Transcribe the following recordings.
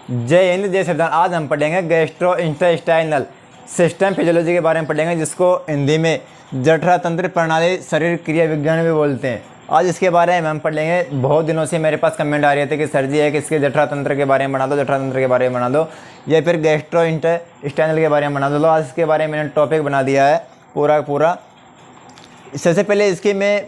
जय हिंद जय संविधान। आज हम पढ़ेंगे गैस्ट्रोइंटेस्टाइनल सिस्टम फिजियोलॉजी के बारे में पढ़ेंगे, जिसको हिंदी में जठरा तंत्र प्रणाली शरीर क्रिया विज्ञान भी बोलते हैं। आज इसके बारे में हम पढ़ लेंगे। बहुत दिनों से मेरे पास कमेंट आ रहे थे कि सर जी है कि इसके जठरा तंत्र के बारे में बना दो, जठरा तंत्र के बारे में बना दो, या फिर गैस्ट्रोइंटेस्टाइनल के बारे में बना दो। तो आज इसके बारे में मैंने टॉपिक बना दिया है पूरा। सबसे पहले इसकी मैं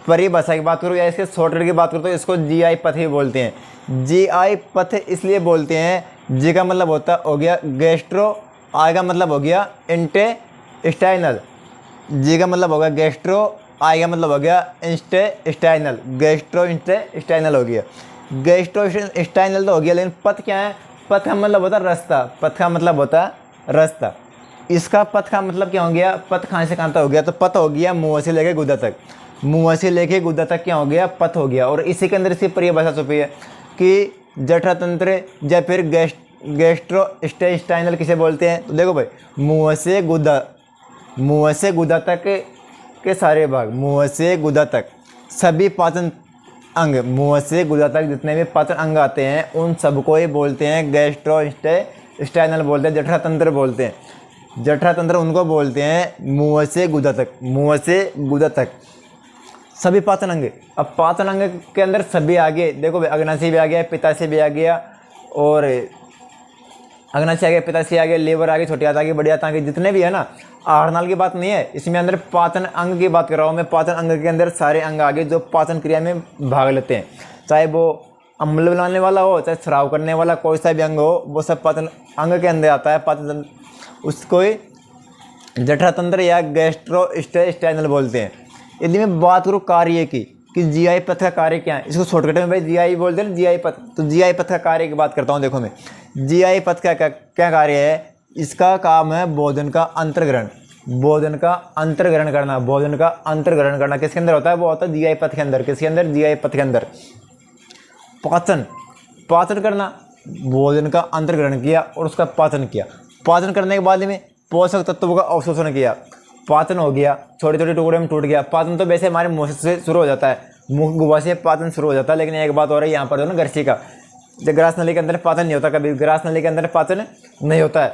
परिभाषा की बात करूँ या इसके शॉर्टकट की बात करूँ तो इसको जीआई पथ ही बोलते हैं। जीआई पथ इसलिए बोलते हैं, जी का मतलब होता हो गया गैस्ट्रो, आई का मतलब हो गया इंटेस्टाइनल, जी का मतलब हो गया गैस्ट्रो, आई का मतलब हो गया इंटेस्टाइनल, गैस्ट्रो इंटेस्टाइनल हो गया। गैस्ट्रो इंटेस्टाइनल तो हो गया, लेकिन पथ क्या है? पथ का मतलब होता है रास्ता, पथ का मतलब होता है रास्ता। इसका पथ का मतलब क्या हो गया? पथ कहाँ से कहाँ तक हो गया? तो पथ हो गया मुँह से लेके गुदा तक, मुँह से लेके गुदा तक क्या हो गया? पथ हो गया। और इसी के अंदर इसकी परिभाषा छुपी है कि जठरा तंत्र या फिर गैस्ट्रो इंटेस्टाइनल किसे बोलते हैं? तो देखो भाई, मुँह से गुदा तक के सारे भाग, मुँह से गुदा तक सभी पाचन अंग, मुँह से गुदा तक जितने भी पाचन अंग आते हैं उन सबको ही बोलते हैं गैस्ट्रो इंटेस्टाइनल बोलते हैं, जठरा तंत्र बोलते हैं। जठरा तंत्र उनको बोलते हैं मुँह से गुदा तक, मुँह से गुदा तक सभी पाचन अंग। अब पाचन अंग के अंदर सभी आ गए, देखो भाई, अग्नाशय भी आ गया, पित्ताशय भी आ गया, और अग्नाशय आ गया, पित्ताशय आ गया, लीवर आ गई, छोटी आंत आ गई, बड़ी आंत आ गई, जितने भी है ना। आहारनाल की बात नहीं है इसमें, अंदर पाचन अंग की बात कर रहा हूँ मैं। पाचन अंग के अंदर सारे अंग आ गए जो पाचन क्रिया में भाग लेते हैं, चाहे वो अम्ल बनाने वाला हो, चाहे स्राव करने वाला कोई सा भी अंग हो, वो सब पाचन अंग के अंदर आता है। पाचन उसको ही जठरा तंत्र या गैस्ट्रो इंटेस्टाइनल बोलते हैं। यदि मैं बात करूँ कार्य की कि जीआई पथ का कार्य क्या है, इसको शॉर्टकट में भाई जीआई बोलते हैं, जीआई पथ। तो जीआई पथ का कार्य की बात करता हूँ। देखो मैं, जीआई पथ का क्या कार्य है? इसका काम है भोजन का अंतर्ग्रहण, भोजन का अंतर्ग्रहण करना, भोजन का अंतर्ग्रहण करना किसके अंदर होता है? वो होता है जीआई पथ के अंदर। किसके अंदर? जीआई पथ के अंदर। पाचन करना, भोजन का अंतर्ग्रहण किया और उसका पाचन किया। पाचन करने के बाद में पोषक तत्वों का अवशोषण किया, पाचन हो गया, छोटे छोटे टुकड़े में टूट गया। पाचन तो वैसे हमारे मुँह से शुरू हो जाता है, मुख गुहा से पाचन शुरू हो जाता है। लेकिन एक बात हो रही है यहाँ पर जो ना ग्रसी का, जब ग्रास नली के अंदर पाचन नहीं होता, कभी ग्रास नली के अंदर पाचन नहीं होता है।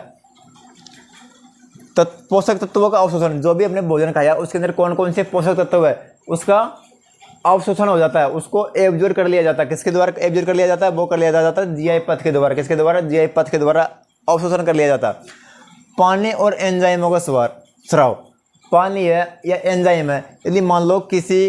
तो पोषक तत्वों का अवशोषण, जो भी अपने भोजन खाया उसके अंदर कौन कौन से पोषक तत्व है उसका अवशोषण हो जाता है, उसको एब्जॉर्ब कर लिया जाता है। किसके द्वारा एब्जॉर्ब कर लिया जाता है? वो कर लिया जाता है जीआई पथ के द्वारा। किसके द्वारा? जीआई पथ के द्वारा अवशोषण कर लिया जाता है। पानी और एंजाइमों का स्राव, पानी है या एंजाइम है, यदि मान लो किसी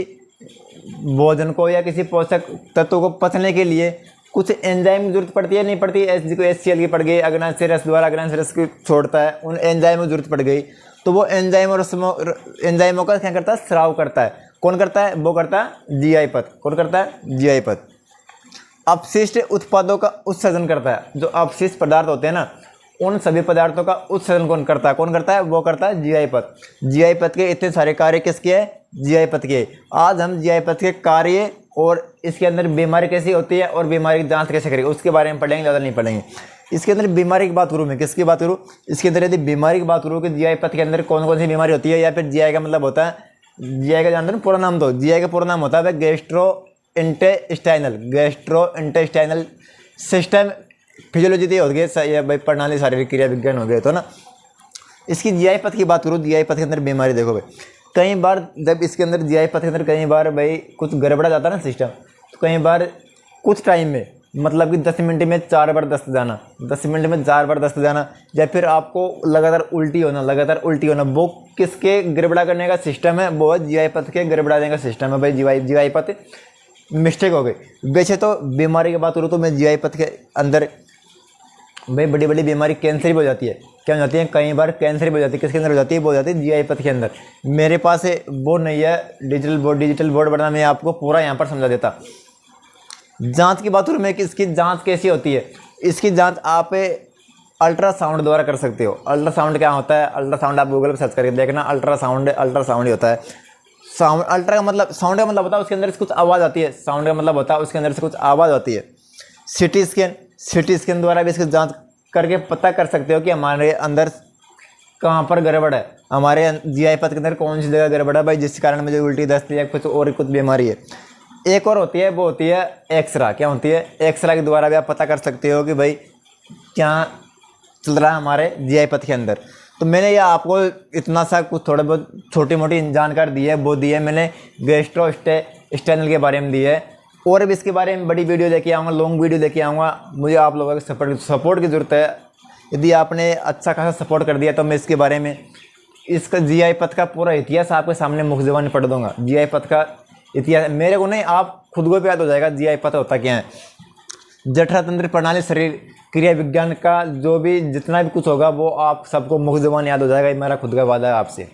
भोजन को या किसी पोषक तत्व को पचने के लिए कुछ एंजाइम की जरूरत पड़ती है, नहीं पड़ती? HCl की पड़ गई, अग्नाशय रस द्वारा अग्नाशय रस की छोड़ता है, उन एंजाइम की जरूरत पड़ गई, तो वो एंजाइम और एंजाइमों का क्या करता है? स्राव करता है। कौन करता है? वो करता है जीआई पथ। कौन करता है? जीआई पथ। अपशिष्ट उत्पादों का उत्सर्जन करता है, जो अपशिष्ट पदार्थ होते हैं ना, उन सभी पदार्थों का उत्सर्जन कौन करता है? कौन करता है? वो करता है जीआई पथ। जीआई पथ के इतने सारे कार्य किसके हैं? जीआई पथ के। आज हम जीआई पथ के कार्य और इसके अंदर बीमारी कैसी होती है और बीमारी की जांच कैसे करेंगे उसके बारे में पढ़ेंगे, ज़्यादा नहीं पढ़ेंगे। इसके अंदर बीमारी की बात करूँ मैं, किसकी बात करूँ? इसके अंदर यदि बीमारी की बात करूँ कि जीआई पथ के अंदर कौन कौन सी बीमारी होती है, या फिर जीआई का मतलब होता है, जीआई का जानते हैं पूरा नाम? तो जीआई का पूरा नाम होता है gastro intestinal, gastro intestinal system physiology तो हो गई भाई, प्रणाली शारीरिक क्रिया विज्ञान हो गए। तो ना इसकी जीआई पथ की बात करूँ, जीआई पथ के अंदर बीमारी देखो भाई, कई बार जब इसके अंदर जीआई पथ के अंदर कई बार भाई कुछ गड़बड़ा जाता है ना सिस्टम, तो कई बार कुछ टाइम में, मतलब कि 10 मिनट में 4 बार दस्त जाना, 10 मिनट में 4 बार दस्त जाना, या फिर आपको लगातार उल्टी होना, वो किसके गड़बड़ा करने का सिस्टम है? वो जीआई पथ के गड़बड़ाने का सिस्टम है भाई। जीआई पथ मिस्टेक हो गई। वैसे तो बीमारी की बात करूँ तो मैं जीआई पथ के अंदर भाई बड़ी बड़ी बीमारी कैंसर भी हो जाती है। क्या हो जाती है? कई बार कैंसर भी हो जाती है। किसके अंदर हो जाती है? वो हो जाती है जीआई पथ के अंदर। मेरे पास वो नहीं है डिजिटल बोर्ड बना, मैं आपको पूरा यहाँ पर समझा देता। जांच की बात करूँ मैं कि इसकी जांच कैसी होती है, इसकी जांच आप अल्ट्रासाउंड द्वारा कर सकते हो। अल्ट्रासाउंड क्या होता है? अल्ट्रासाउंड आप गूगल पर सर्च करके देखना, अल्ट्रासाउंड ही होता है। साउंड, अल्ट्रा का मतलब, साउंड का मतलब होता है उसके अंदर से कुछ आवाज़ आती है, साउंड का मतलब होता है उसके अंदर से कुछ आवाज़ आती है। सिटी स्कैन द्वारा भी इसकी जांच करके पता कर सकते हो कि हमारे अंदर कहाँ पर गड़बड़ है, हमारे जीआई पथ के अंदर कौन सी जगह गड़बड़ है भाई, जिस कारण मुझे उल्टी दस्त या कुछ बीमारी है। एक और होती है, वो होती है एक्सरा। क्या होती है? एक्सरा के द्वारा भी आप पता कर सकते हो कि भाई क्या चल रहा है हमारे जीआई पथ के अंदर। तो मैंने यह आपको इतना सा कुछ थोड़ा बहुत छोटी मोटी जानकारी दी है, वो दी है मैंने गैस्ट्रोइंटेस्टाइनल के बारे में दी है। और भी इसके बारे में बड़ी वीडियो लेके आऊँगा, लॉन्ग वीडियो लेके आऊँगा। मुझे आप लोगों के सपोर्ट की ज़रूरत है। यदि आपने अच्छा खासा सपोर्ट कर दिया तो मैं इसके बारे में, इसका जीआई पथ का पूरा इतिहास आपके सामने मुख ज़बानी पढ़ दूंगा। जीआई पथ का इतिहास मेरे को नहीं, आप खुद को भी याद हो जाएगा जीआई पथ होता क्या है। जठर तंत्र प्रणाली शरीर क्रिया विज्ञान का जो भी जितना भी कुछ होगा वो आप सबको मुख ज़बानी याद हो जाएगा। ये मेरा खुद का वादा है आपसे।